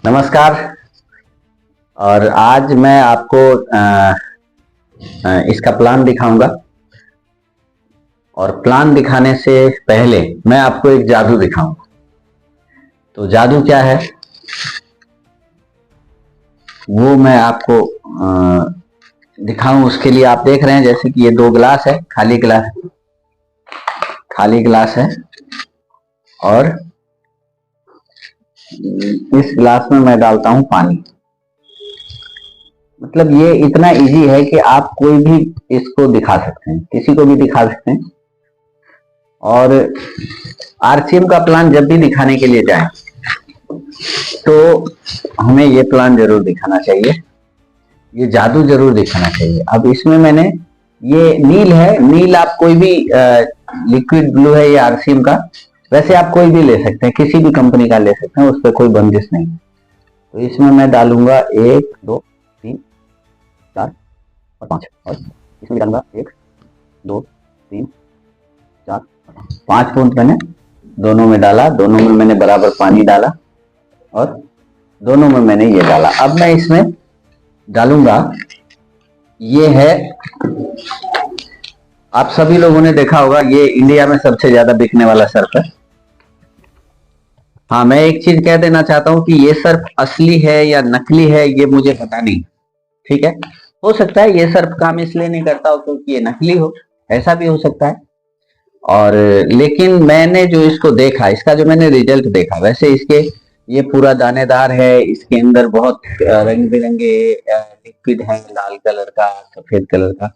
नमस्कार। और आज मैं आपको इसका प्लान दिखाऊंगा। और प्लान दिखाने से पहले मैं आपको एक जादू दिखाऊंगा। तो जादू क्या है वो मैं आपको दिखाऊं, उसके लिए आप देख रहे हैं जैसे कि ये 2 गिलास है, खाली गिलास है। और इस गिलास में मैं डालता हूं पानी। मतलब ये इतना इजी है कि आप कोई भी इसको दिखा सकते हैं, किसी को भी दिखा सकते हैं। और आरसीएम का प्लान जब भी दिखाने के लिए जाए तो हमें ये प्लान जरूर दिखाना चाहिए, ये जादू जरूर दिखाना चाहिए। अब इसमें मैंने ये नील है, नील आप कोई भी लिक्विड ब्लू है ये आरसीएम का, वैसे आप कोई भी ले सकते हैं, किसी भी कंपनी का ले सकते हैं, उस पर कोई बंदिश नहीं। तो इसमें मैं डालूंगा 1 2 3 4 और 5, और इसमें डालूंगा 1 2 3 4 5 बूंद मैंने दोनों में डाला। दोनों में मैंने बराबर पानी डाला और दोनों में मैंने ये डाला। अब मैं इसमें डालूंगा, ये है, आप सभी लोगों ने देखा होगा, ये इंडिया में सबसे ज्यादा बिकने वाला सर्फ है। हाँ, मैं एक चीज कह देना चाहता हूं कि ये सर्फ असली है या नकली है ये मुझे पता नहीं, ठीक है। हो सकता है ये सर्फ काम इसलिए नहीं करता हो क्योंकि ये नकली हो, ऐसा भी हो सकता है। और लेकिन मैंने जो इसको देखा, इसका जो मैंने रिजल्ट देखा, वैसे इसके ये पूरा दानेदार है, इसके अंदर बहुत रंग बिरंगे लिक्विड है, लाल कलर का, सफेद कलर का,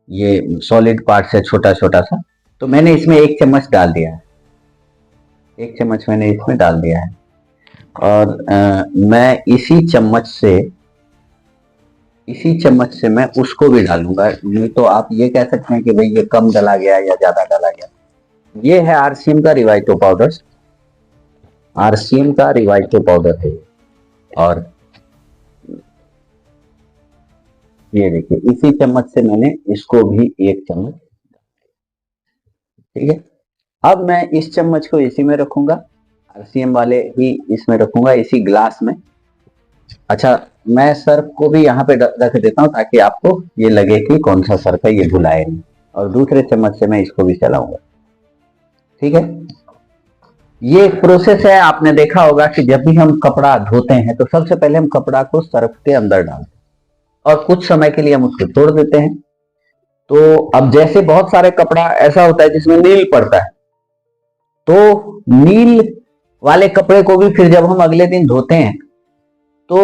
ये सॉलिड पार्ट है छोटा छोटा सा। तो मैंने इसमें 1 चम्मच डाल दिया है, 1 चम्मच मैंने इसमें डाल दिया है। और मैं इसी चम्मच से मैं उसको भी डालूंगा। नहीं तो आप ये कह सकते हैं कि भाई ये कम डाला गया या ज्यादा डाला गया। ये है आरसीएम का रिवाइटो पाउडर, आरसीएम का रिवाइटो पाउडर है। और ये देखिए, इसी चम्मच से मैंने इसको भी 1 चम्मच, ठीक है। अब मैं इस चम्मच को इसी में रखूंगा, आरसीएम वाले ही इसमें रखूंगा, इसी ग्लास में। अच्छा, मैं सर्फ को भी यहाँ पे रख देता हूँ ताकि आपको ये लगे कि कौन सा सर्फ है, ये भुलाए नहीं। और दूसरे चम्मच से मैं इसको भी चलाऊंगा, ठीक है। ये एक प्रोसेस है, आपने देखा होगा कि जब भी हम कपड़ा धोते हैं तो सबसे पहले हम कपड़ा को सर्फ के अंदर डालते हैं और कुछ समय के लिए हम उसको छोड़ देते हैं। तो अब जैसे बहुत सारे कपड़ा ऐसा होता है जिसमें नील पड़ता है, तो नील वाले कपड़े को भी फिर जब हम अगले दिन धोते हैं तो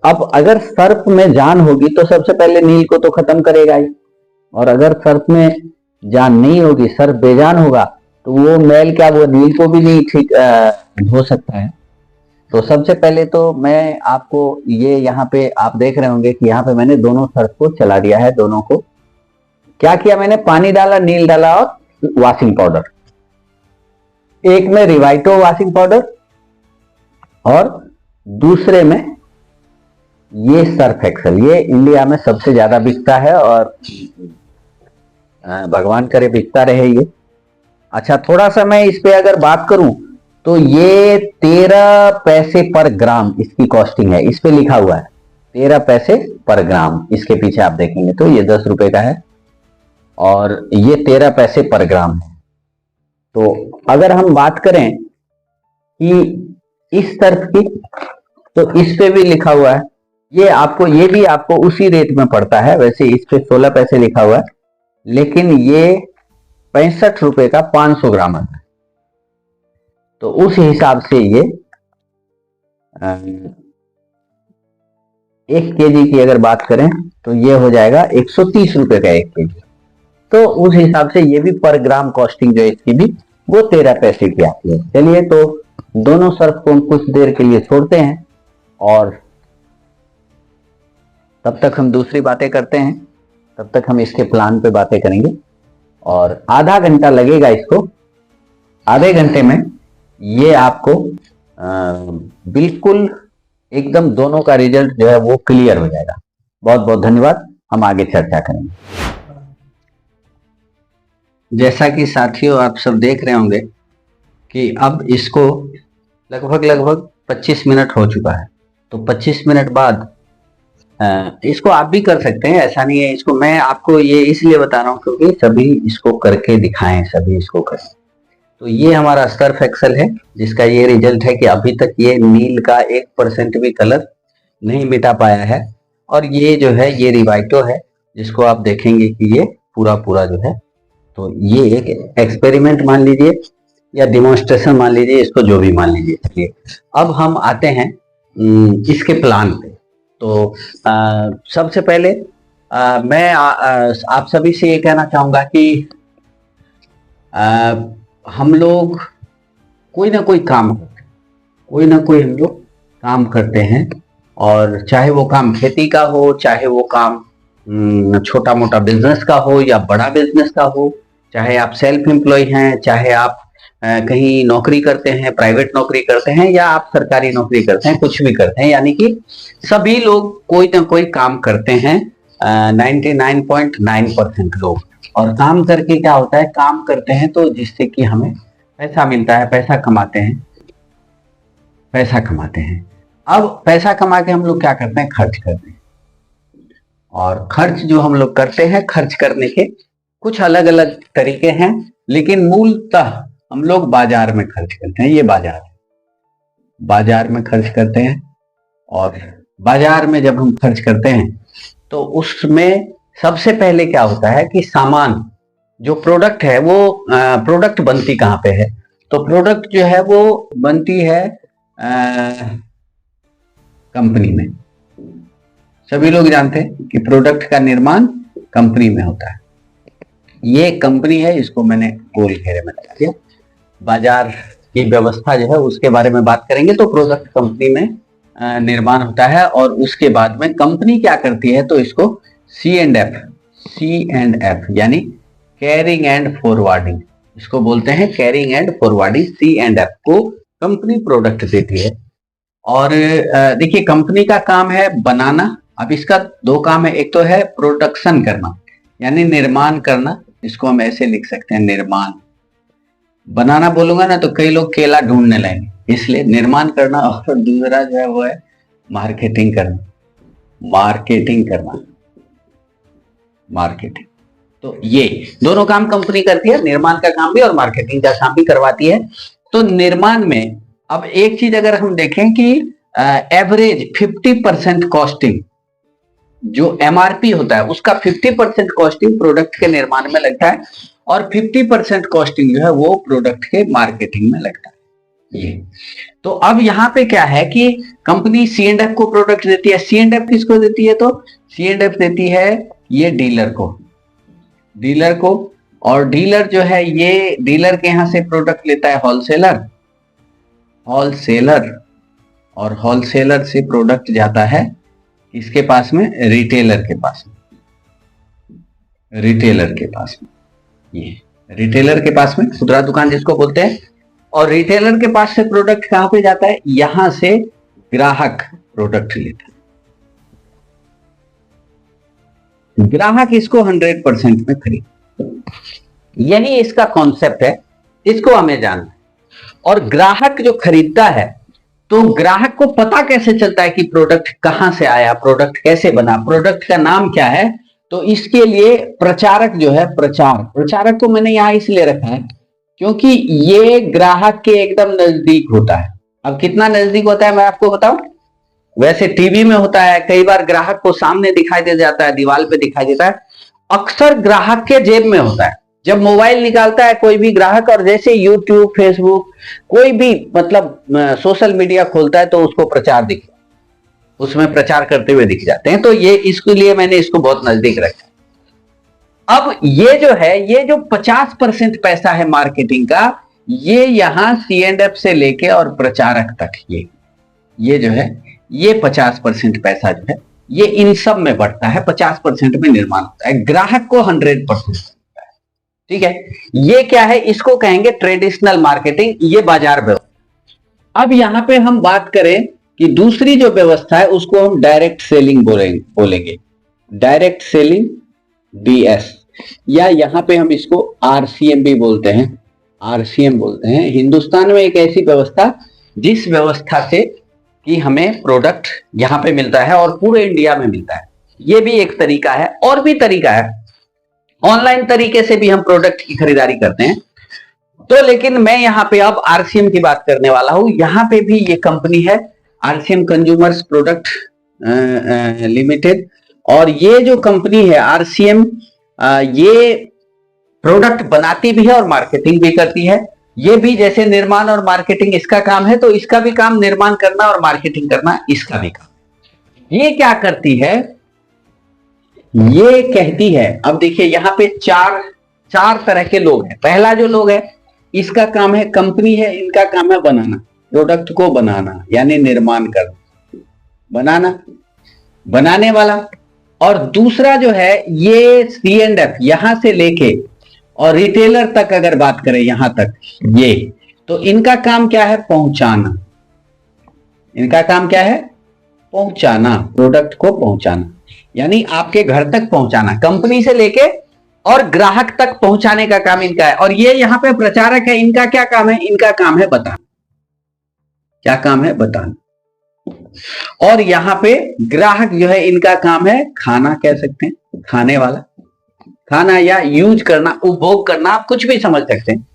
अब अगर सर्फ में जान होगी तो सबसे पहले नील को तो खत्म करेगा ही। और अगर सर्फ में जान नहीं होगी, सर्फ बेजान होगा, तो वो मैल क्या, वो नील को भी नहीं ठीक धो सकता है। तो सबसे पहले तो मैं आपको ये यहाँ पे आप देख रहे होंगे कि यहाँ पे मैंने दोनों सर्फ को चला दिया है। दोनों को क्या किया मैंने, पानी डाला, नील डाला और वॉशिंग पाउडर। एक में रिवाइटो वॉशिंग पाउडर और दूसरे में ये सर्फ एक्सेल। ये इंडिया में सबसे ज्यादा बिकता है और भगवान करे बिकता रहे ये। अच्छा, थोड़ा सा मैं इस पे अगर बात करूं तो ये 13 पैसे पर ग्राम इसकी कॉस्टिंग है। इस पे लिखा हुआ है 13 पैसे पर ग्राम, इसके पीछे आप देखेंगे तो ये 10 रुपए का है और ये 13 पैसे पर ग्राम है। तो अगर हम बात करें कि इस सर्फ की, तो इस पे भी लिखा हुआ है, ये भी आपको उसी रेट में पड़ता है। वैसे इस पे 16 पैसे लिखा हुआ है, लेकिन ये 65 रुपए का 500 ग्राम आता है। तो उस हिसाब से ये 1 केजी की अगर बात करें तो ये हो जाएगा 130 रुपए का 1 केजी। तो उस हिसाब से ये भी पर ग्राम कॉस्टिंग जो है इसकी भी वो 13 पैसे की आती है। चलिए, तो दोनों सर्फ को हम कुछ देर के लिए छोड़ते हैं और तब तक हम दूसरी बातें करते हैं। तब तक हम इसके प्लान पे बातें करेंगे और आधा घंटा लगेगा इसको। आधे घंटे में ये आपको बिल्कुल एकदम दोनों का रिजल्ट जो है वो क्लियर हो जाएगा। बहुत बहुत धन्यवाद, हम आगे चर्चा करेंगे। जैसा कि साथियों आप सब देख रहे होंगे कि अब इसको लगभग 25 मिनट हो चुका है। तो 25 मिनट बाद इसको आप भी कर सकते हैं, ऐसा नहीं है। इसको मैं आपको ये इसलिए बता रहा हूँ क्योंकि सभी इसको करके दिखाएं, सभी इसको करें। तो ये हमारा सर्फ एक्सेल है जिसका ये रिजल्ट है कि अभी तक ये नील का 1% भी कलर नहीं मिटा पाया है। और ये जो है ये रिवाइटो है जिसको आप देखेंगे कि ये पूरा पूरा जो है, तो ये एक एक्सपेरिमेंट मान लीजिए या डिमोन्स्ट्रेशन मान लीजिए, इसको जो भी मान लीजिए। चलिए अब हम आते हैं इसके प्लान पे। तो सबसे पहले मैं आप सभी से ये कहना चाहूंगा कि हम लोग कोई ना कोई काम करते हैं, कोई ना कोई हम लोग काम करते हैं, और चाहे वो काम खेती का हो, चाहे वो काम छोटा मोटा बिजनेस का हो या बड़ा बिजनेस का हो, चाहे आप सेल्फ एम्प्लॉय हैं, चाहे आप कहीं नौकरी करते हैं, प्राइवेट नौकरी करते हैं, या आप सरकारी नौकरी करते हैं, कुछ भी करते हैं, यानी कि सभी लोग कोई ना कोई काम करते हैं। 99.9% लोग। और काम करके क्या होता है, काम करते हैं तो जिससे कि हमें पैसा मिलता है, पैसा कमाते हैं, पैसा कमाते हैं। अब पैसा कमा के हम लोग क्या करते हैं, खर्च करते हैं। और खर्च जो हम लोग करते हैं, खर्च करने के कुछ अलग अलग तरीके हैं, लेकिन मूलतः हम लोग बाजार में खर्च करते हैं। ये बाजार है, बाजार में खर्च करते हैं। और बाजार में जब हम खर्च करते हैं तो उसमें सबसे पहले क्या होता है कि सामान, जो प्रोडक्ट है वो प्रोडक्ट बनती कहाँ पे है, तो प्रोडक्ट जो है वो बनती है कंपनी में। सभी लोग जानते हैं कि प्रोडक्ट का निर्माण कंपनी में होता है। ये कंपनी है, इसको मैंने गोल घेरे में लगा दिया। बाजार की व्यवस्था जो है उसके बारे में बात करेंगे। तो प्रोडक्ट कंपनी में निर्माण होता है, और उसके बाद में कंपनी क्या करती है, तो इसको C&F यानी कैरिंग एंड फॉरवर्डिंग, इसको बोलते हैं कैरिंग एंड फॉरवर्डिंग। C&F को कंपनी प्रोडक्ट देती है। और देखिए कंपनी का काम है बनाना। अब इसका दो काम है, एक तो है प्रोडक्शन करना यानी निर्माण करना, इसको हम ऐसे लिख सकते हैं निर्माण। बनाना बोलूंगा ना तो कई लोग केला ढूंढने लगेंगे, इसलिए निर्माण करना। और दूसरा जो है वो है मार्केटिंग करना, मार्केटिंग करना, मार्केटिंग। तो ये दोनों काम कंपनी करती है, निर्माण का काम भी और मार्केटिंग का काम भी करवाती है। तो निर्माण में अब एक चीज अगर हम देखें कि एवरेज 50% कॉस्टिंग जो MRP होता है उसका 50% कॉस्टिंग प्रोडक्ट के निर्माण में लगता है, और 50% कॉस्टिंग जो है वो प्रोडक्ट के मार्केटिंग में लगता है। ये तो अब यहाँ पे क्या है कि कंपनी C&F को प्रोडक्ट देती है। C&F किसको देती है, तो C&F देती है ये डीलर को, डीलर को। और डीलर जो है ये डीलर के यहां से प्रोडक्ट लेता है होलसेलर, होलसेलर, और होलसेलर से प्रोडक्ट जाता है इसके पास में, रिटेलर के पास में, रिटेलर के पास में, ये रिटेलर के पास में, खुदरा दुकान जिसको बोलते हैं। और रिटेलर के पास से प्रोडक्ट कहां पे जाता है, यहां से ग्राहक प्रोडक्ट लेता है, ग्राहक इसको 100% में खरीद। यही इसका कॉन्सेप्ट है, इसको हमें जानना है। और ग्राहक जो खरीदता है, तो ग्राहक को पता कैसे चलता है कि प्रोडक्ट कहां से आया, प्रोडक्ट कैसे बना, प्रोडक्ट का नाम क्या है। तो इसके लिए प्रचारक जो है, प्रचारक को मैंने यहां इसलिए रखा है क्योंकि ये ग्राहक के एकदम नजदीक होता है। अब कितना नजदीक होता है मैं आपको बताऊं, वैसे टीवी में होता है, कई बार ग्राहक को सामने दिखाई दे जाता है, दीवार पे दिखाई देता है, अक्सर ग्राहक के जेब में होता है। जब मोबाइल निकालता है कोई भी ग्राहक, और जैसे यूट्यूब, फेसबुक, कोई भी मतलब सोशल मीडिया खोलता है, तो उसको प्रचार दिख, उसमें प्रचार करते हुए दिख जाते हैं। तो ये इसके लिए मैंने इसको बहुत नजदीक रखा। अब ये जो है, ये जो 50% पैसा है मार्केटिंग का, ये यहां C&F से लेके और प्रचारक तक, ये जो है ये 50% पैसा जो है ये इन सब में बढ़ता है, 50% में निर्माण होता है, ग्राहक को 100%। ठीक है, ये क्या है, इसको कहेंगे ट्रेडिशनल मार्केटिंग, ये बाजार व्यवस्था। अब यहां पे हम बात करें कि दूसरी जो व्यवस्था है उसको हम डायरेक्ट सेलिंग बोलेंगे, डायरेक्ट सेलिंग, DS, या यहां पे हम इसको RCM भी बोलते हैं, RCM बोलते हैं। हिंदुस्तान में एक ऐसी व्यवस्था जिस व्यवस्था से कि हमें प्रोडक्ट यहाँ पे मिलता है और पूरे इंडिया में मिलता है। ये भी एक तरीका है। और भी तरीका है, ऑनलाइन तरीके से भी हम प्रोडक्ट की खरीदारी करते हैं। तो लेकिन मैं यहाँ पे अब आरसीएम की बात करने वाला हूं। यहाँ पे भी ये कंपनी है आरसीएम कंज्यूमर्स प्रोडक्ट लिमिटेड, और ये जो कंपनी है आरसीएम, ये प्रोडक्ट बनाती भी है और मार्केटिंग भी करती है। ये भी जैसे निर्माण और मार्केटिंग इसका काम है, तो इसका भी काम निर्माण करना और मार्केटिंग करना इसका भी काम। ये क्या करती है, ये कहती है, अब देखिए यहाँ पे चार तरह के लोग हैं। पहला जो लोग है, इसका काम है, कंपनी है, इनका काम है बनाना, प्रोडक्ट को बनाना, यानी निर्माण करना, बनाना, बनाने वाला। और दूसरा जो है ये C&F, यहां से लेके और रिटेलर तक अगर बात करें यहां तक, ये तो इनका काम क्या है, पहुंचाना। इनका काम क्या है, पहुंचाना, प्रोडक्ट को पहुंचाना, यानी आपके घर तक पहुंचाना, कंपनी से लेके और ग्राहक तक पहुंचाने का काम इनका है। और ये यहाँ पे प्रचारक है, इनका क्या काम है, इनका काम है बताना। क्या काम है, बताना। और यहाँ पे ग्राहक जो है, इनका काम है खाना, कह सकते हैं खाने वाला, खाना या यूज करना, उपभोग करना, आप कुछ भी समझ सकते हैं।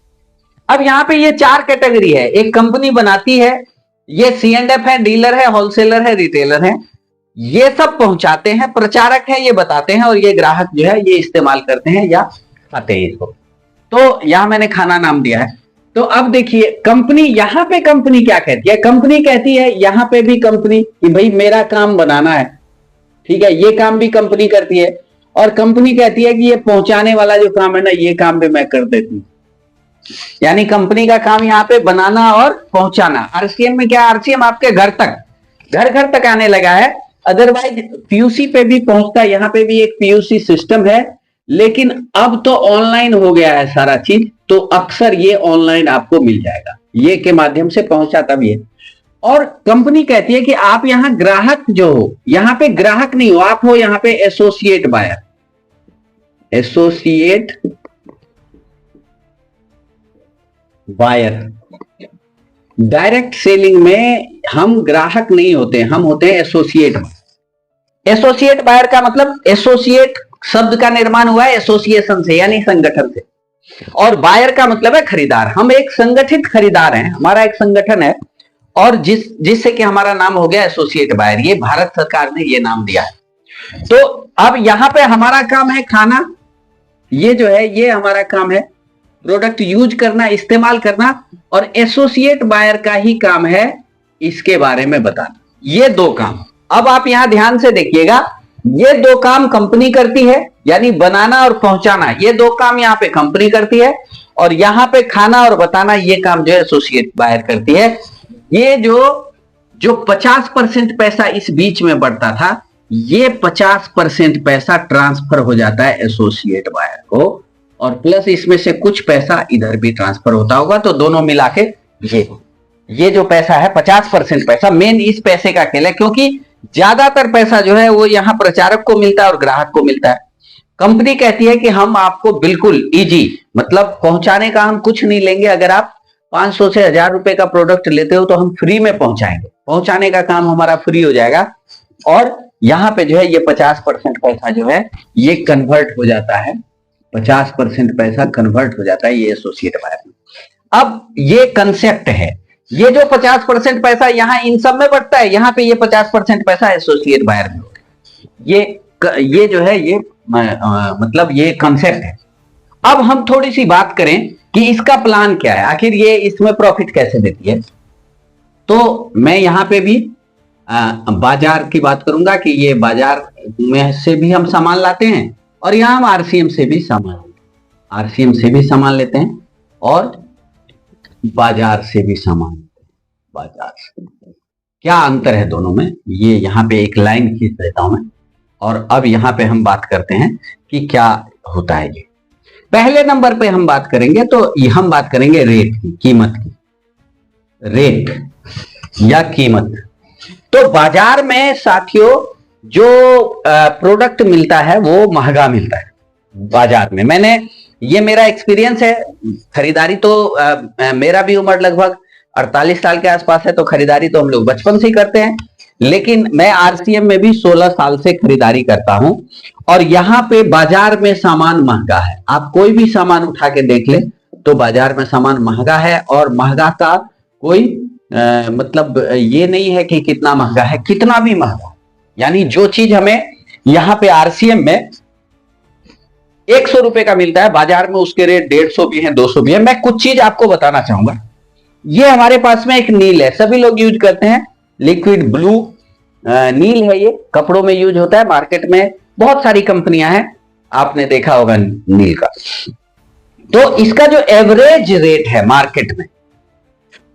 अब यहाँ पे ये चार कैटेगरी है। एक कंपनी बनाती है, ये C&F है, डीलर है, होलसेलर है, रिटेलर है, ये सब पहुंचाते हैं, प्रचारक है, ये बताते हैं, और ये ग्राहक जो है ये इस्तेमाल करते हैं या खाते हैं इसको। तो यहां मैंने खाना नाम दिया है। तो अब देखिए कंपनी, यहां पे कंपनी क्या कहती है, कंपनी कहती है यहां पे भी कंपनी कि भाई मेरा काम बनाना है, ठीक है, ये काम भी कंपनी करती है। और कंपनी कहती है कि ये पहुंचाने वाला जो काम है ना, ये काम भी मैं कर देती हूँ। यानी कंपनी का काम यहाँ पे बनाना और पहुंचाना। आरसीएम में क्या, आरसीएम आपके घर तक, घर घर तक आने लगा है। अदरवाइज पीयूसी पे भी पहुंचता है, यहाँ पे भी एक पीयूसी सिस्टम है, लेकिन अब तो ऑनलाइन हो गया है सारा चीज, तो अक्सर ये ऑनलाइन आपको मिल जाएगा, ये के माध्यम से पहुंचाता भी है। और कंपनी कहती है कि आप यहाँ ग्राहक जो हो, यहाँ पे ग्राहक नहीं हो, आप हो यहाँ पे associate buyer. Associate buyer, direct selling में हम ग्राहक नहीं होते, हम होते हैं एसोसिएट बायर। एसोसिएट बायर का मतलब, एसोसिएट शब्द का निर्माण हुआ है एसोसिएशन से, यानी संगठन से, और बायर का मतलब है खरीदार। हम एक संगठित खरीदार हैं, हमारा एक संगठन है, और जिससे कि हमारा नाम हो गया एसोसिएट बायर। ये भारत सरकार ने ये नाम दिया है। तो अब यहां पे हमारा काम है खाना, ये जो है ये हमारा काम है प्रोडक्ट यूज करना, इस्तेमाल करना, और एसोसिएट बायर का ही काम है इसके बारे में बताना। ये दो काम, अब आप यहां ध्यान से देखिएगा, ये दो काम कंपनी करती है, यानी बनाना और पहुंचाना, ये दो काम यहां पे कंपनी करती है, और यहां पे खाना और बताना ये काम जो है एसोसिएट बायर करती है। ये जो 50% पैसा इस बीच में बढ़ता था, ये 50% पैसा ट्रांसफर हो जाता है एसोसिएट बायर को, और प्लस इसमें से कुछ पैसा इधर भी ट्रांसफर होता होगा, तो दोनों मिला के ये जो पैसा है 50% पैसा मेन इस पैसे का खेल है, क्योंकि ज्यादातर पैसा जो है वो यहाँ प्रचारक को मिलता है और ग्राहक को मिलता है। कंपनी कहती है कि हम आपको बिल्कुल इजी, मतलब पहुंचाने का हम कुछ नहीं लेंगे, अगर आप 500 से 1000 रुपए का प्रोडक्ट लेते हो तो हम फ्री में पहुंचाएंगे, पहुंचाने का काम हमारा फ्री हो जाएगा। और यहाँ पे जो है ये 50% पैसा जो है ये कन्वर्ट हो जाता है, 50% पैसा कन्वर्ट हो जाता है ये एसोसिएट बायर में। अब ये कंसेप्ट है, ये जो 50% पैसा यहाँ इन सब में बढ़ता है, यहाँ पे ये 50% पैसा एसोसिएट बायर में होगा। ये जो है ये मतलब ये कंसेप्ट है। अब हम थोड़ी सी बात करें कि इसका प्लान क्या है, आखिर ये इसमें प्रॉफिट कैसे देती है। तो मैं यहाँ पे भी बाजार की बात करूंगा कि ये बाजार में से भी हम सामान लाते हैं, और यहाँ हम आरसीएम से भी सामान लेते हैं, और बाजार से भी सामान लेते हैं। बाजार से क्या अंतर है दोनों में, ये यहाँ पे एक लाइन खींच देता हूं मैं, और अब यहाँ पे हम बात करते हैं कि क्या होता है। ये पहले नंबर पे हम बात करेंगे, तो हम बात करेंगे रेट की, कीमत की, रेट या कीमत। तो बाजार में साथियों जो प्रोडक्ट मिलता है वो महंगा मिलता है बाजार में। ये मेरा एक्सपीरियंस है, खरीदारी तो मेरा भी उम्र लगभग 48 साल के आसपास है, तो खरीदारी तो हम लोग बचपन से ही करते हैं। लेकिन मैं आरसीएम में भी 16 साल से खरीदारी करता हूं, और यहाँ पे बाजार में सामान महंगा है। आप कोई भी सामान उठा के देख ले तो बाजार में सामान महंगा है, और महंगा का कोई मतलब ये नहीं है कि कितना महंगा है, कितना भी महंगा। यानी जो चीज हमें यहाँ पे आरसीएम में 100 रुपए का मिलता है, बाजार में उसके रेट 150 भी है, 200 भी है। मैं कुछ चीज आपको बताना चाहूंगा। ये हमारे पास में एक नील है, सभी लोग यूज करते हैं, लिक्विड ब्लू नील है, ये कपड़ों में यूज होता है। मार्केट में बहुत सारी कंपनियां हैं, आपने देखा होगा नील का। तो इसका जो एवरेज रेट है मार्केट में,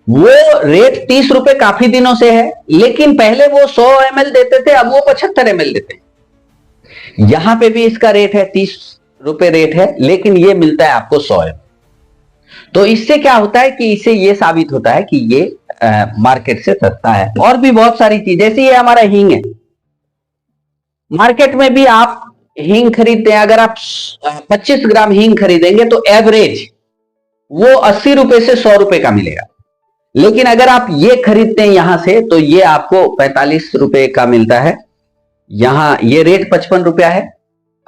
वो रेट 30 रुपए काफी दिनों से है, लेकिन पहले वो 100 ml देते थे, अब वो 75 ml देते हैं। यहां पे भी इसका रेट है 30 रुपए रेट है, लेकिन ये मिलता है आपको 100 ml। तो इससे क्या होता है कि इससे ये साबित होता है कि ये मार्केट से सस्ता है। और भी बहुत सारी चीज, जैसे ये हमारा हींग है, मार्केट में भी आप हींग खरीदते हैं, अगर आप 25 ग्राम हींग खरीदेंगे तो एवरेज वो 80 रुपए से 100 रुपए का मिलेगा। लेकिन अगर आप ये खरीदते हैं यहां से, तो ये आपको 45 रुपए का मिलता है। यहां ये रेट 55 रुपया है,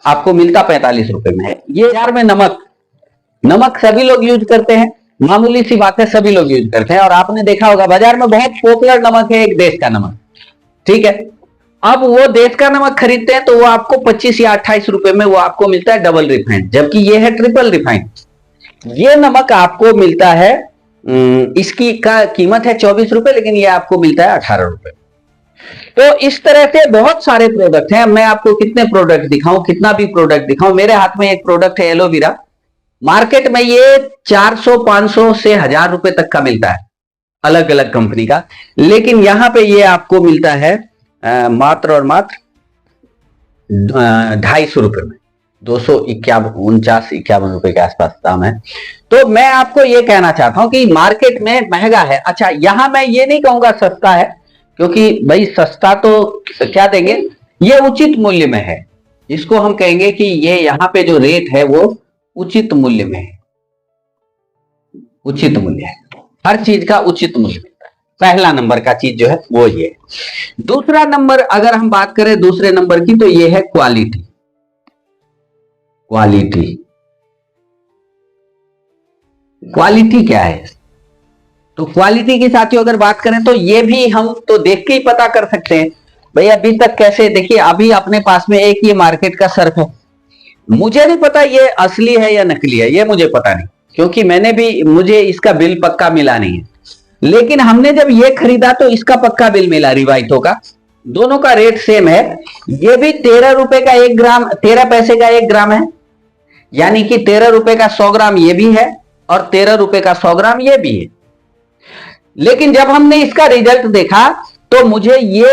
आपको मिलता 45 रुपए में है। ये बाजार में नमक सभी लोग यूज करते हैं, मामूली सी बात है, सभी लोग यूज करते हैं। और आपने देखा होगा बाजार में बहुत पॉपुलर नमक है एक देश का नमक, ठीक है। अब वो देश का नमक खरीदते हैं तो वो आपको 25 या 28 रुपए में वो आपको मिलता है डबल रिफाइंड, जबकि ये है ट्रिपल रिफाइंड। ये नमक आपको मिलता है, इसकी का कीमत है 24 रुपए, लेकिन ये आपको मिलता है 18 रुपए। तो इस तरह से बहुत सारे प्रोडक्ट हैं। मैं आपको कितने प्रोडक्ट दिखाऊं, कितना भी प्रोडक्ट दिखाऊं। मेरे हाथ में एक प्रोडक्ट है एलोवेरा, मार्केट में ये 400, 500 से 1000 रुपए तक का मिलता है, अलग अलग कंपनी का। लेकिन यहां पे ये आपको मिलता है मात्र और मात्र 250 रुपए में, 251 रुपए के आसपास दाम है। तो मैं आपको ये कहना चाहता हूं कि मार्केट में महंगा है। अच्छा, यहां मैं ये नहीं कहूंगा सस्ता है, क्योंकि भाई सस्ता तो क्या देंगे, ये उचित मूल्य में है। इसको हम कहेंगे कि ये यहाँ पे जो रेट है वो उचित मूल्य में है, उचित मूल्य है, हर चीज का उचित मूल्य मिलता है। पहला नंबर का चीज जो है वो ये है। दूसरा नंबर अगर हम बात करें दूसरे नंबर की, तो ये है क्वालिटी। क्वालिटी क्या है? तो क्वालिटी की साथियों अगर बात करें तो ये भी हम तो देख के ही पता कर सकते हैं। भाई अभी तक कैसे, देखिए अभी अपने पास में एक ये मार्केट का सर्फ है, मुझे नहीं पता ये असली है या नकली है, ये मुझे पता नहीं, क्योंकि मुझे इसका बिल पक्का मिला नहीं है। लेकिन हमने जब ये खरीदा तो इसका पक्का बिल मिला रिवाइटो का, दोनों का रेट सेम है। ये भी 13 रुपए का 1 ग्राम, 13 पैसे का 1 ग्राम है, यानी कि 13 रुपए का 100 ग्राम ये भी है, और 13 रुपए का 100 ग्राम ये भी है। लेकिन जब हमने इसका रिजल्ट देखा तो मुझे ये,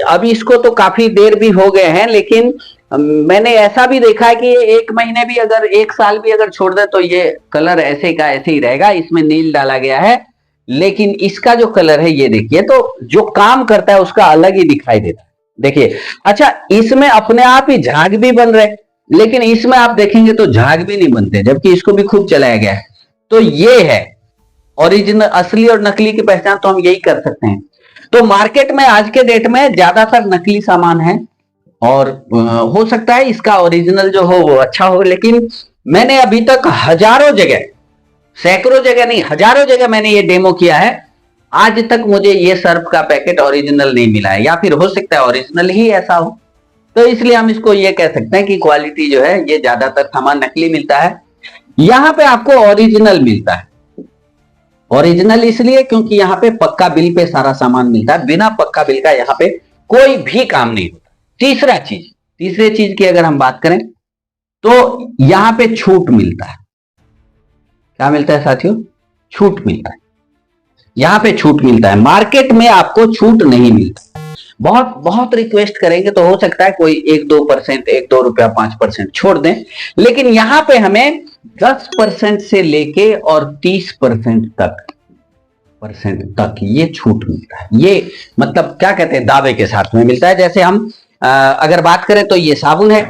अभी इसको तो काफी देर भी हो गए हैं, लेकिन मैंने ऐसा भी देखा है कि 1 महीने भी अगर 1 साल भी अगर छोड़ दे तो ये कलर ऐसे का ऐसे ही रहेगा। इसमें नील डाला गया है, लेकिन इसका जो कलर है ये देखिए, तो जो काम करता है उसका अलग ही दिखाई देता है। देखिए, अच्छा इसमें अपने आप ही झाग भी बन रहे, लेकिन इसमें आप देखेंगे तो झाग भी नहीं बनते, जबकि इसको भी खूब चलाया गया है। तो ये है ओरिजिनल, असली और नकली की पहचान तो हम यही कर सकते हैं। तो मार्केट में आज के डेट में ज्यादातर नकली सामान है, और हो सकता है इसका ओरिजिनल जो हो वो अच्छा हो, लेकिन मैंने अभी तक हजारों जगह, सैकड़ों जगह नहीं, हजारों जगह मैंने ये डेमो किया है, आज तक मुझे ये सर्फ का पैकेट ओरिजिनल नहीं मिला है। या फिर हो सकता है ओरिजिनल ही ऐसा हो, तो इसलिए हम इसको ये कह सकते हैं कि क्वालिटी जो है ये ज्यादातर सामान नकली मिलता है। यहां पे आपको ओरिजिनल मिलता है। ओरिजिनल इसलिए क्योंकि यहाँ पे पक्का बिल पे सारा सामान मिलता है, बिना पक्का बिल का यहाँ पे कोई भी काम नहीं होता। तीसरे चीज की अगर हम बात करें तो यहां पे छूट मिलता है। क्या मिलता है साथियों? छूट मिलता है। यहां पे छूट मिलता है, मार्केट में आपको छूट नहीं मिलता। बहुत बहुत रिक्वेस्ट करेंगे तो हो सकता है कोई 1-2%, 1-2 रुपया 5% छोड़ दें, लेकिन यहां पे हमें 10% से लेके और 30% तक ये छूट मिलता है। ये मतलब क्या कहते हैं, दावे के साथ में मिलता है। जैसे हम अगर बात करें तो ये साबुन है,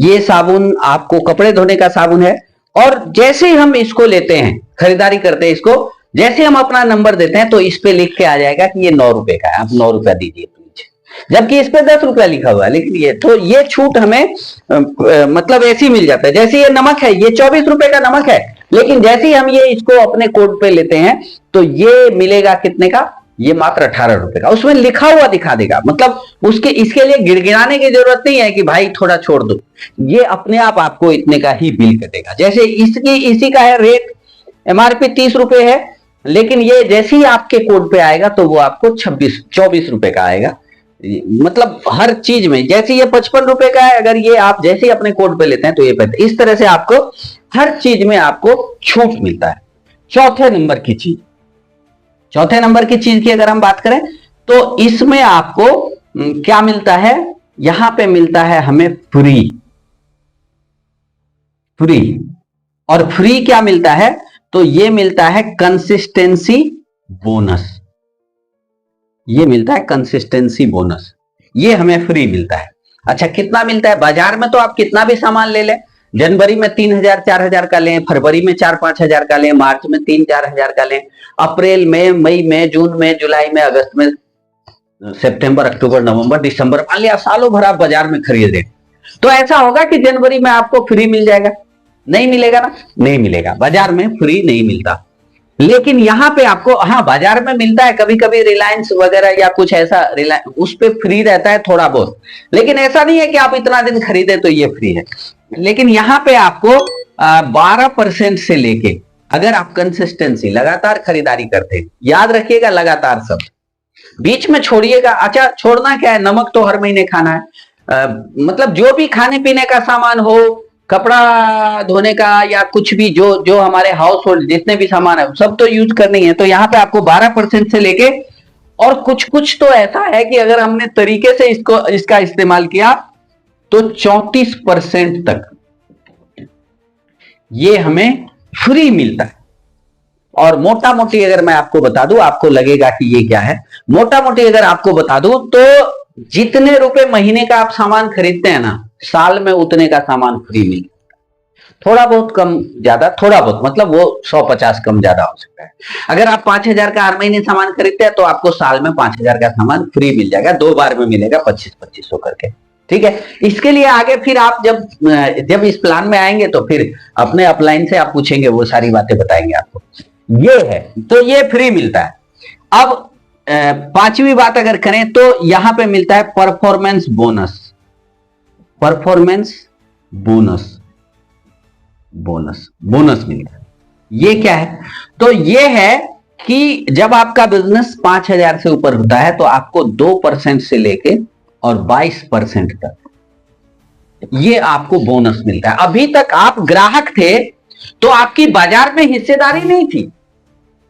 ये साबुन आपको कपड़े धोने का साबुन है, और जैसे ही हम इसको लेते हैं, खरीदारी करते हैं इसको, जैसे हम अपना नंबर देते हैं तो इस पे लिख के आ जाएगा कि ये 9 रुपए का है, आप 9 रुपया दीजिए प्लीज, जबकि इस पे 10 रुपया लिखा हुआ है। लेकिन ये तो ये छूट हमें मतलब ऐसे ही मिल जाता है। जैसे ये नमक है, ये 24 रुपए का नमक है, लेकिन जैसे ही हम ये इसको अपने कोड पे लेते हैं तो ये मिलेगा कितने का, ये मात्र 18 रुपए का। उसमें लिखा हुआ दिखा देगा, मतलब उसके इसके लिए गिड़गिड़ाने की जरूरत नहीं है कि भाई थोड़ा छोड़ दो, ये अपने आप आपको इतने का ही बिल कटेगा। जैसे इसकी इसी का है रेट, एमआरपी 30 रुपए है, लेकिन ये जैसे ही आपके कोड पे आएगा तो वो आपको 24 रुपए का आएगा। मतलब हर चीज में, जैसे ये 55 रुपए का है, अगर ये आप जैसे ही अपने कोड पे लेते हैं तो ये इस तरह से आपको हर चीज में आपको छूट मिलता है। चौथे नंबर की चीज, चौथे नंबर की चीज की अगर हम बात करें तो इसमें आपको क्या मिलता है, यहां पे मिलता है हमें फ्री। फ्री और फ्री क्या मिलता है, तो ये मिलता है कंसिस्टेंसी बोनस। ये मिलता है कंसिस्टेंसी बोनस, ये हमें फ्री मिलता है। अच्छा कितना मिलता है, बाजार में तो आप कितना भी सामान ले लें, जनवरी में 3,000 4,000 का लें, फरवरी में 4-5 हजार का लें, मार्च में 3-4 हजार का लें, अप्रैल में, मई में, जून में, जुलाई में, अगस्त में, सितंबर, अक्टूबर, नवंबर, दिसंबर, मान लिया सालों भर आप बाजार में खरीदे, तो ऐसा होगा कि जनवरी में आपको फ्री मिल जाएगा? नहीं मिलेगा ना, नहीं मिलेगा, बाजार में फ्री नहीं मिलता। लेकिन यहां पे आपको, हाँ बाजार में मिलता है, कभी कभी रिलायंस वगैरह या कुछ ऐसा, रिलायंस उस पे फ्री रहता है थोड़ा बहुत, लेकिन ऐसा नहीं है कि आप इतना दिन खरीदे तो ये फ्री है। लेकिन यहां पे आपको 12% से लेके, अगर आप कंसिस्टेंसी लगातार खरीदारी करते हैं, याद रखिएगा लगातार सब, बीच में छोड़िएगा। अच्छा छोड़ना क्या है, नमक तो हर महीने खाना है, मतलब जो भी खाने पीने का सामान हो, कपड़ा धोने का या कुछ भी, जो जो हमारे हाउस होल्ड जितने भी सामान है सब तो यूज करनी है। तो यहाँ पे आपको 12% से लेके, और कुछ कुछ तो ऐसा है कि अगर हमने तरीके से इसका इस्तेमाल किया तो 34% तक ये हमें फ्री मिलता है। और मोटा मोटी अगर मैं आपको बता दूं, आपको लगेगा कि ये क्या है, मोटा मोटी अगर आपको बता दूं तो जितने रुपए महीने का आप सामान खरीदते हैं ना, साल में उतने का सामान फ्री मिल, थोड़ा बहुत कम ज्यादा, थोड़ा बहुत मतलब वो 100-50 कम ज्यादा हो सकता है। अगर आप 5,000 का हर महीने सामान खरीदते हैं तो आपको साल में 5,000 का सामान फ्री मिल जाएगा, 2 बार में मिलेगा 25-25 करके, ठीक है। इसके लिए आगे फिर आप जब इस प्लान में आएंगे तो फिर अपने अपलाइन से आप पूछेंगे, वो सारी बातें बताएंगे आपको। ये है, तो ये फ्री मिलता है। अब पांचवी बात अगर करें तो यहां पे मिलता है performance bonus. Performance bonus, bonus मिलता है। ये क्या है, तो ये है कि जब आपका बिजनेस 5,000 से ऊपर होता है तो आपको 2% से लेके और 22% तक ये आपको बोनस मिलता है। अभी तक आप ग्राहक थे तो आपकी बाजार में हिस्सेदारी नहीं थी,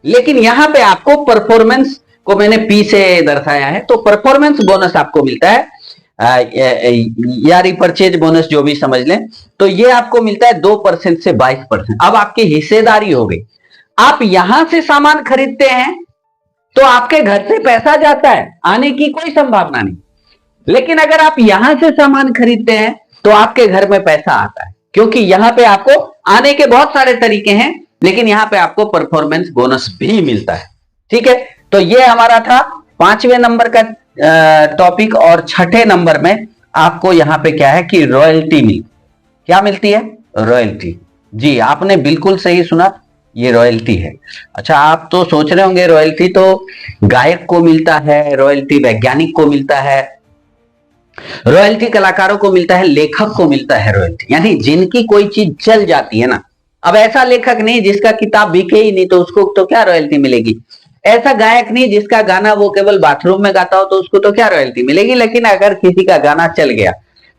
लेकिन यहां पे आपको परफॉर्मेंस को मैंने पी से दर्शाया है, तो परफॉर्मेंस बोनस आपको मिलता है, या रिपर्चेज बोनस जो भी समझ लें, तो ये आपको मिलता है 2% से 22%। अब आपकी हिस्सेदारी हो गई, आप यहां से सामान खरीदते हैं तो आपके घर से पैसा जाता है, आने की कोई संभावना नहीं। लेकिन अगर आप यहां से सामान खरीदते हैं तो आपके घर में पैसा आता है, क्योंकि यहां पे आपको आने के बहुत सारे तरीके हैं, लेकिन यहां पे आपको परफॉर्मेंस बोनस भी मिलता है, ठीक है। तो ये हमारा था 5वें नंबर का टॉपिक। और 6ठे नंबर में आपको यहां पे क्या है कि रॉयल्टी मिलती, क्या मिलती है, रॉयल्टी। जी आपने बिल्कुल सही सुना, ये रॉयल्टी है। अच्छा आप तो सोच रहे होंगे रॉयल्टी तो गायक को मिलता है, रॉयल्टी वैज्ञानिक को मिलता है, रॉयल्टी कलाकारों को मिलता है, लेखक को मिलता है रॉयल्टी, यानी जिनकी कोई चीज चल जाती है ना। अब ऐसा लेखक नहीं जिसका किताब बिके ही नहीं तो उसको तो क्या रॉयल्टी मिलेगी, ऐसा गायक नहीं जिसका गाना वो केवल बाथरूम में गाता हो तो उसको तो क्या रॉयल्टी मिलेगी। लेकिन अगर किसी का गाना चल गया,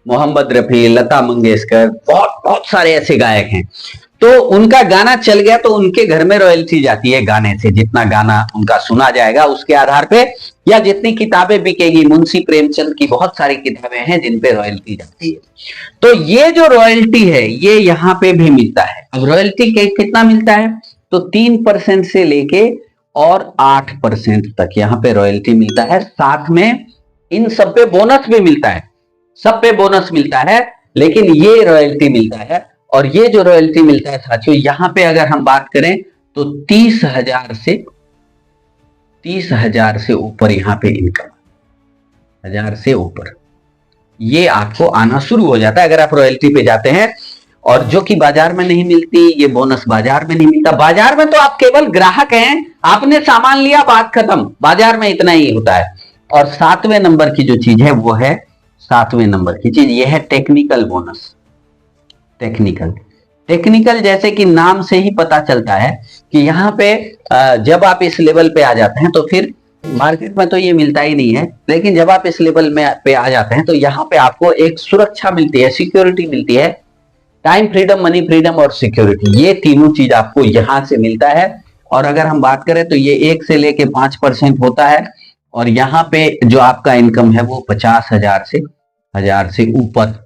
मोहम्मद रफी, लता मंगेशकर, बहुत बहुत सारे ऐसे गायक हैं, तो उनका गाना चल गया तो उनके घर में रॉयल्टी जाती है गाने से, जितना गाना उनका सुना जाएगा उसके आधार पे, या जितनी किताबें बिकेगी। मुंशी प्रेमचंद की बहुत सारी किताबें हैं जिन पे रॉयल्टी जाती है। तो ये जो रॉयल्टी है ये यहाँ पे भी मिलता है। अब रॉयल्टी कितना मिलता है, तो 3% से लेके और 8% तक यहाँ पे रॉयल्टी मिलता है। साथ में इन सब पे बोनस भी मिलता है, सब पे बोनस मिलता है, लेकिन ये रॉयल्टी मिलता है। और ये जो रॉयल्टी मिलता है साथियों, यहाँ पे अगर हम बात करें तो 30,000 से ऊपर यहाँ पे इनकम, 1000 से ऊपर ये आपको आना शुरू हो जाता है अगर आप रॉयल्टी पे जाते हैं। और जो कि बाजार में नहीं मिलती, ये बोनस बाजार में नहीं मिलता। बाजार में तो आप केवल ग्राहक हैं, आपने सामान लिया, बात खत्म, बाजार में इतना ही होता है। और 7वें नंबर की जो चीज है वो है, 7वें नंबर की चीज ये है टेक्निकल बोनस। टेक्निकल जैसे कि नाम से ही पता चलता है कि यहाँ पे जब आप इस लेवल पे आ जाते हैं तो फिर मार्केट में तो ये मिलता ही नहीं है, लेकिन जब आप इस लेवल में पे आ जाते हैं तो यहाँ पे आपको एक सुरक्षा मिलती है, सिक्योरिटी मिलती है। टाइम फ्रीडम, मनी फ्रीडम और सिक्योरिटी, ये तीनों चीज आपको यहां से मिलता है। और अगर हम बात करें तो ये 1 से लेके 5% होता है। और यहाँ पे जो आपका इनकम है वो 50,000 से ऊपर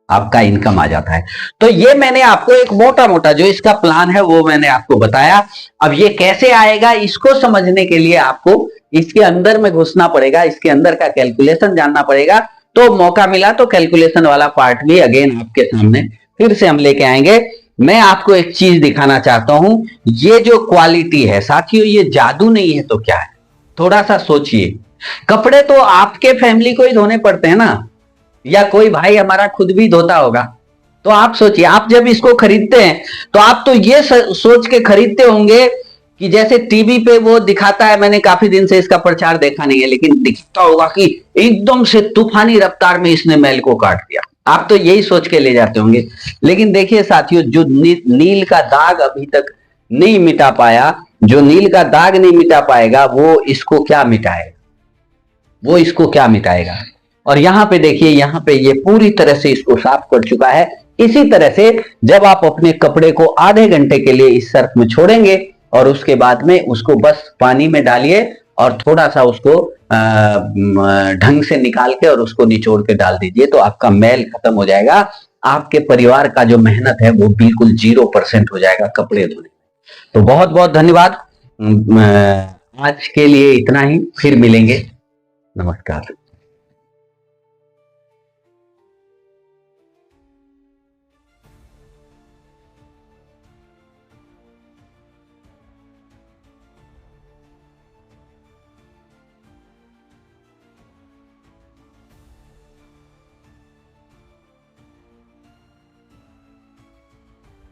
आपका इनकम आ जाता है। तो ये मैंने आपको एक मोटा मोटा जो इसका प्लान है वो मैंने आपको बताया। अब ये कैसे आएगा इसको समझने के लिए आपको इसके अंदर में घुसना पड़ेगा, इसके अंदर का कैलकुलेशन जानना पड़ेगा। तो मौका मिला तो कैलकुलेशन वाला पार्ट भी अगेन आपके सामने फिर से हम लेके आएंगे। मैं आपको एक चीज दिखाना चाहता हूं, ये जो क्वालिटी है साथियों, ये जादू नहीं है तो क्या है, थोड़ा सा सोचिए। कपड़े तो आपके फैमिली को ही धोने पड़ते हैं ना, या कोई भाई हमारा खुद भी धोता होगा। तो आप सोचिए, आप जब इसको खरीदते हैं तो आप तो ये सोच के खरीदते होंगे कि जैसे टीवी पे वो दिखाता है, मैंने काफी दिन से इसका प्रचार देखा नहीं है, लेकिन दिखता होगा कि एकदम से तूफानी रफ्तार में इसने मैल को काट दिया। आप तो यही सोच के ले जाते होंगे। लेकिन देखिए साथियों, जो नील का दाग अभी तक नहीं मिटा पाया, जो नील का दाग नहीं मिटा पाएगा वो इसको क्या मिटाएगा, और यहाँ पे देखिए, यहाँ पे ये पूरी तरह से इसको साफ कर चुका है। इसी तरह से जब आप अपने कपड़े को आधे घंटे के लिए इस सर्फ में छोड़ेंगे और उसके बाद में उसको बस पानी में डालिए और थोड़ा सा उसको ढंग से निकाल के और उसको निचोड़ के डाल दीजिए, तो आपका मैल खत्म हो जाएगा। आपके परिवार का जो मेहनत है वो बिल्कुल 0% हो जाएगा कपड़े धोने। तो बहुत बहुत धन्यवाद। आज के लिए इतना ही, फिर मिलेंगे। नमस्कार।